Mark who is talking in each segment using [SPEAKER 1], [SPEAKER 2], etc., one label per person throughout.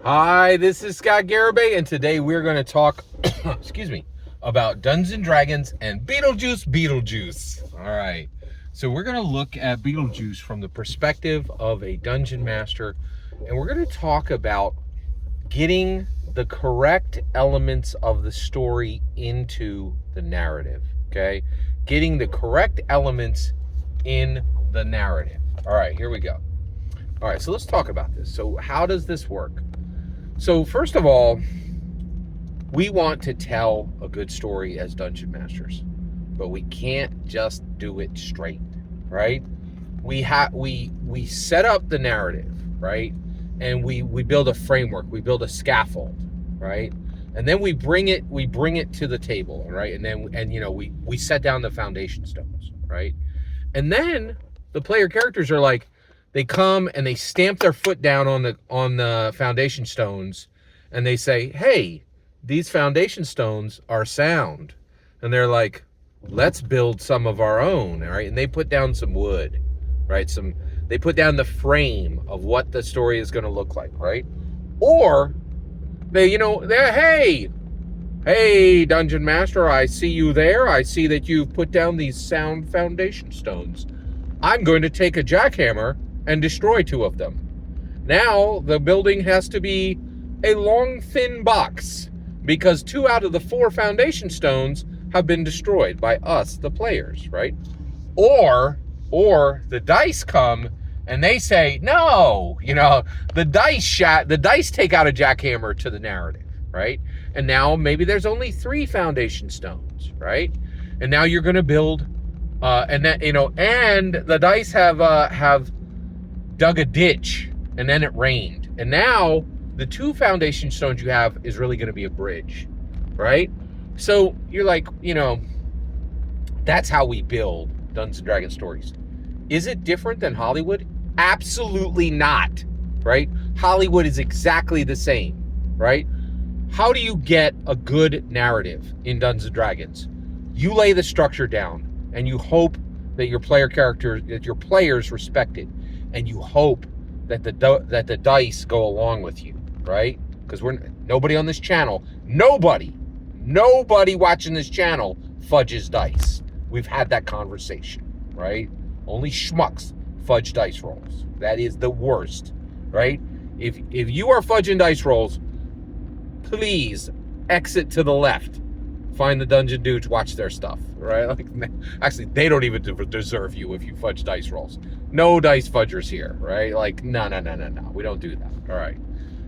[SPEAKER 1] Hi, this is Scott Garibay, and today we're going to talk, excuse me, about Dungeons and Dragons and Beetlejuice. All right, so we're going to look at Beetlejuice from the perspective of a dungeon master, and we're going to talk about getting the correct elements of the story into the narrative, okay? Getting the correct elements in the narrative. All right, here we go. All right, so let's talk about this. So how does this work? So first of all, we want to tell a good story as dungeon masters, but we can't just do it straight, right? We set up the narrative, right? And we build a framework, we build a scaffold, right? And then we bring it to the table, right? And we set down the foundation stones, right? And then the player characters are like, they come and they stamp their foot down on the foundation stones, and they say, "Hey, these foundation stones are sound." And they're like, "Let's build some of our own," all right? And they put down some wood, right? They put down the frame of what the story is going to look like, right? Or hey, dungeon master, I see you there. I see that you've put down these sound foundation stones. I'm going to take a jackhammer and destroy 2 of them. Now the building has to be a long, thin box because 2 out of the 4 foundation stones have been destroyed by us, the players, right? Or the dice come and they say, no, the dice take out a jackhammer to the narrative, right? And now maybe there's only 3 foundation stones, right? And now you're going to build, and the dice have dug a ditch, and then it rained, and now the 2 foundation stones you have is really going to be a bridge, right? So you're like, that's how we build Dungeons and Dragons stories. Is it different than Hollywood? Absolutely not, right? Hollywood is exactly the same, right? How do you get a good narrative in Dungeons and Dragons? You lay the structure down, and you hope that your players respect it, and you hope that the dice go along with you, right? Because nobody on this channel, nobody watching this channel fudges dice. We've had that conversation, right? Only schmucks fudge dice rolls. That is the worst, right? If you are fudging dice rolls, please exit to the left. Find the dungeon dudes, watch their stuff, right? Like, actually, they don't even deserve you if you fudge dice rolls. No dice fudgers here, right? Like, no. We don't do that. All right.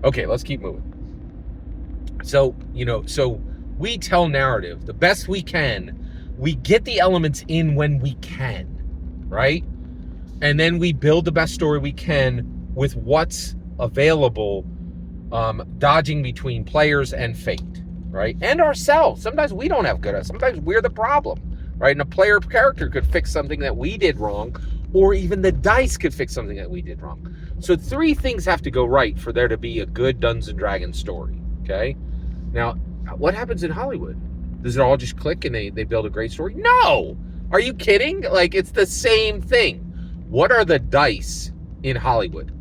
[SPEAKER 1] Okay, let's keep moving. So we tell narrative the best we can. We get the elements in when we can, right? And then we build the best story we can with what's available, dodging between players and fate, right? And ourselves. Sometimes we don't have sometimes we're the problem, right? And a player character could fix something that we did wrong, or even the dice could fix something that we did wrong. So 3 things have to go right for there to be a good Dungeons and Dragons story, okay? Now, what happens in Hollywood? Does it all just click and they build a great story? No! Are you kidding? Like, it's the same thing. What are the dice in Hollywood?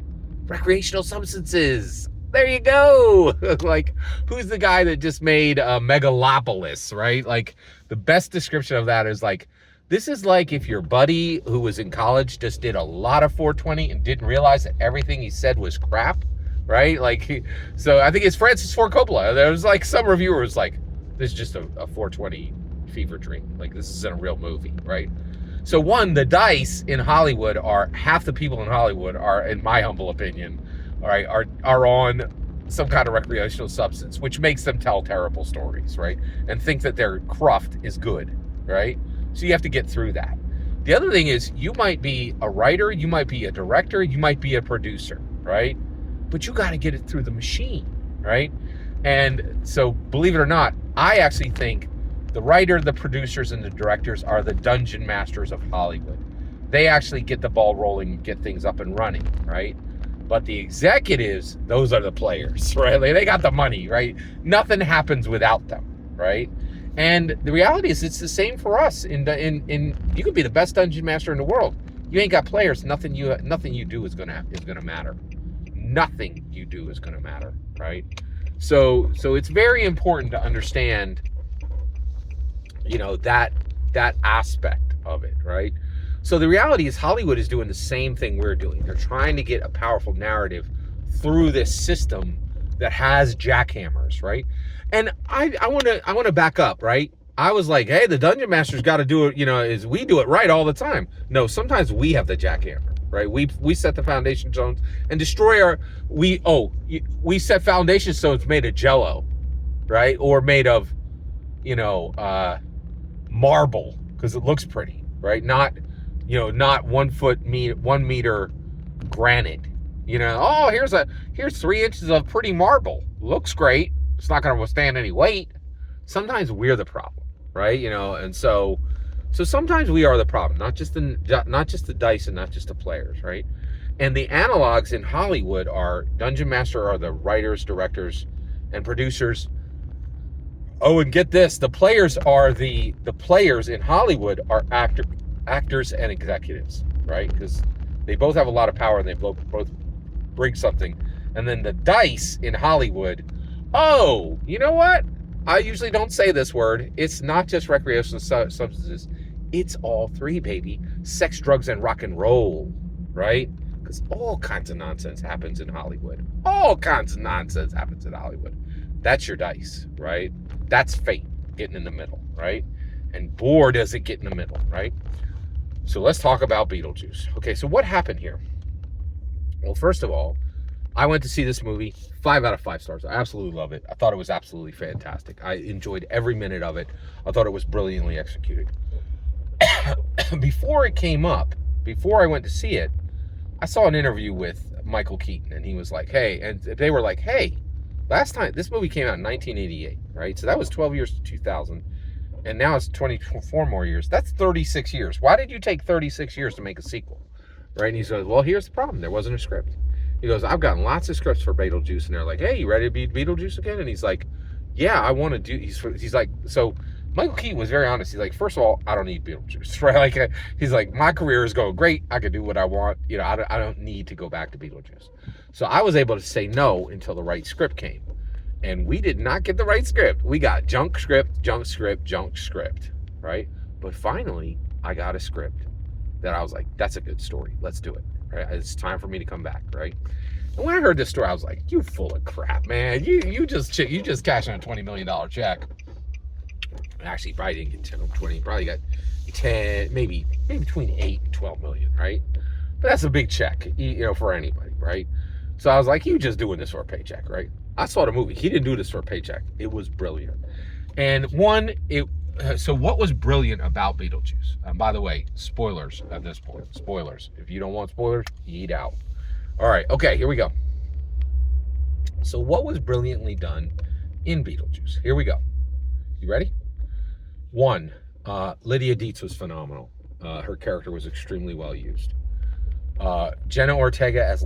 [SPEAKER 1] Recreational substances. There you go. Like, who's the guy that just made Megalopolis, right? Like, the best description of that is like, this is like if your buddy who was in college just did a lot of 420 and didn't realize that everything he said was crap, right? Like, so I think it's Francis Ford Coppola. There was like some reviewer was like, this is just a 420 fever dream. Like, this isn't a real movie, right? So the dice in Hollywood half the people in Hollywood are, in my humble opinion, all right, are on some kind of recreational substance, which makes them tell terrible stories, right? And think that their craft is good, right? So you have to get through that. The other thing is, you might be a writer, you might be a director, you might be a producer, right? But you got to get it through the machine, right? And so, believe it or not, I actually think the writer, the producers, and the directors are the dungeon masters of Hollywood. They actually get the ball rolling and get things up and running, right? But the executives, those are the players, right? Like, they got the money, right? Nothing happens without them, right? And the reality is, it's the same for us. You could be the best dungeon master in the world. You ain't got players. Nothing you do is gonna matter. nothing you do is going to matter, right? So it's very important to understand, that aspect of it, right? So the reality is Hollywood is doing the same thing we're doing. They're trying to get a powerful narrative through this system that has jackhammers, right? And I want to back up, right? I was like, hey, the Dungeon Master's got to do it, is we do it right all the time. No, sometimes we have the jackhammer, right? We set the foundation stones and destroy we set foundation stones made of Jello, right? Or made of, marble, because it looks pretty, right? Not 1 meter granite. Here's 3 inches of pretty marble. Looks great. It's not going to withstand any weight. Sometimes we're the problem, right? And so sometimes we are the problem, not just the dice and not just the players, right? And the analogs in Hollywood are Dungeon Master are the writers, directors, and producers. Oh, and get this, the players in Hollywood are actors and executives, right? Because they both have a lot of power and they both bring something. And then the dice in Hollywood, oh, you know what? I usually don't say this word. It's not just recreational substances. It's all three, baby. Sex, drugs, and rock and roll, right? Because all kinds of nonsense happens in Hollywood. All kinds of nonsense happens in Hollywood. That's your dice, right? That's fate getting in the middle, right? And boy, does it get in the middle, right? So let's talk about Beetlejuice. Okay, so what happened here? Well, first of all, I went to see this movie, 5 out of 5 stars. I absolutely love it. I thought it was absolutely fantastic. I enjoyed every minute of it. I thought it was brilliantly executed. Before it came up, before I went to see it, I saw an interview with Michael Keaton, and he was like, hey, and they were like, hey, last time, this movie came out in 1988, right? So that was 12 years to 2000, and now it's 24 more years. That's 36 years. Why did you take 36 years to make a sequel, right? And he says, well, here's the problem. There wasn't a script. He goes, I've gotten lots of scripts for Beetlejuice, and they're like, hey, you ready to be Beetlejuice again? And he's like, yeah, I want to do, he's like, so Michael Keaton was very honest. He's like, first of all, I don't need Beetlejuice, right? Like, he's like, my career is going great. I can do what I want. I don't need to go back to Beetlejuice. So I was able to say no until the right script came. And we did not get the right script. We got junk script, right? But finally, I got a script that I was like, that's a good story. Let's do it, right? It's time for me to come back, right? And when I heard this story, I was like, you full of crap, man. You just cashed in a $20 million check. Actually, probably didn't get 10 or 20. Probably got 10, maybe between 8 and 12 million, right? But that's a big check, for anybody, right? So I was like, you just doing this for a paycheck, right? I saw the movie. He didn't do this for a paycheck. It was brilliant. And so what was brilliant about Beetlejuice? And by the way, spoilers at this point. Spoilers. If you don't want spoilers, eat out. All right. Okay, here we go. So what was brilliantly done in Beetlejuice? Here we go. You ready? 1, Lydia Dietz was phenomenal. Her character was extremely well used. Jenna Ortega as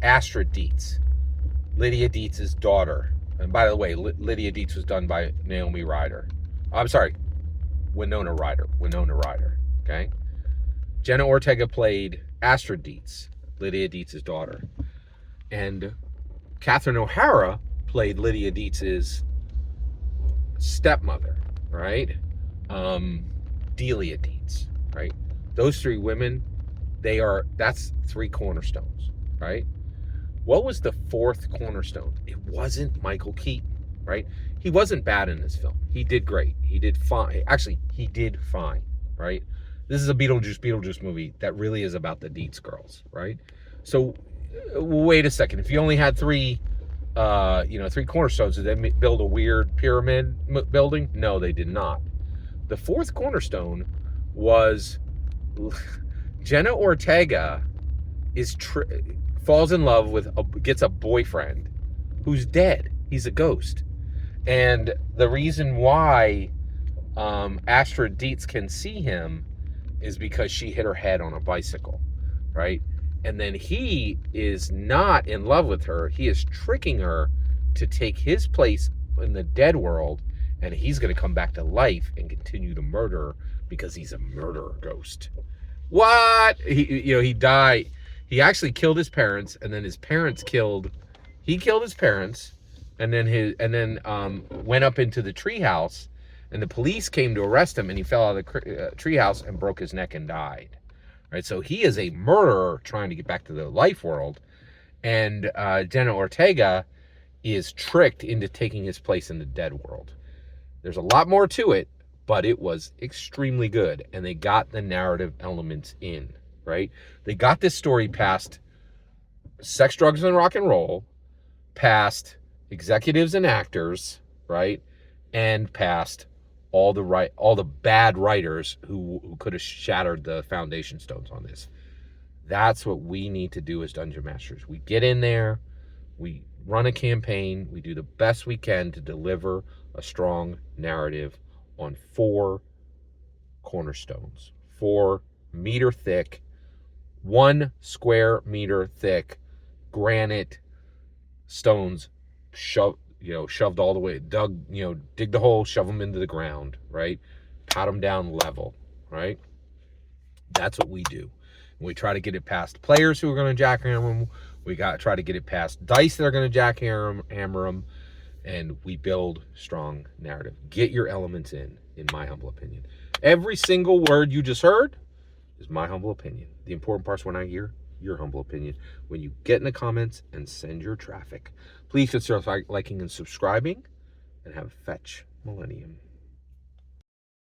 [SPEAKER 1] Astrid Dietz, Lydia Dietz's daughter. And by the way, Lydia Dietz was done by Winona Ryder. Okay. Jenna Ortega played Astrid Dietz, Lydia Dietz's daughter, and Catherine O'Hara played Lydia Dietz's stepmother, right? Delia Dietz, right? Those 3 women, that's 3 cornerstones, right? What was the 4th cornerstone? It wasn't Michael Keaton, right? He wasn't bad in this film. He did great. He did fine. Actually, he did fine, right? This is a Beetlejuice movie that really is about the Dietz girls, right? So, wait a second. If you only had 3 cornerstones, did they build a weird pyramid building? No, they did not. The 4th cornerstone was Jenna Ortega falls in love gets a boyfriend who's dead. He's a ghost. And the reason why Astrid Dietz can see him is because she hit her head on a bicycle, right? And then he is not in love with her. He is tricking her to take his place in the dead world, and he's going to come back to life and continue to murder her because he's a murderer ghost. What? He died. He actually killed his parents, and then his parents killed. He killed his parents, and then went up into the treehouse, and the police came to arrest him, and he fell out of the treehouse and broke his neck and died. Right, so he is a murderer trying to get back to the life world, and Jenna Ortega is tricked into taking his place in the dead world. There's a lot more to it, but it was extremely good, and they got the narrative elements in, right? They got this story past sex, drugs, and rock and roll, past executives and actors, right? And past all the bad writers who could have shattered the foundation stones on this. That's what we need to do as Dungeon Masters. We get in there, we run a campaign, we do the best we can to deliver a strong narrative on 4 cornerstones, 4-meter thick, 1 square meter thick granite stones, shoved all the way, dig the hole, shove them into the ground, right? Pat them down level, right? That's what we do. We try to get it past players who are going to jackhammer them. We try to get it past dice that are going to jackhammer them, and we build strong narrative. Get your elements in my humble opinion. Every single word you just heard is my humble opinion. The important part's when I hear your humble opinion. When you get in the comments and send your traffic, please consider liking and subscribing, and have a fetch millennium.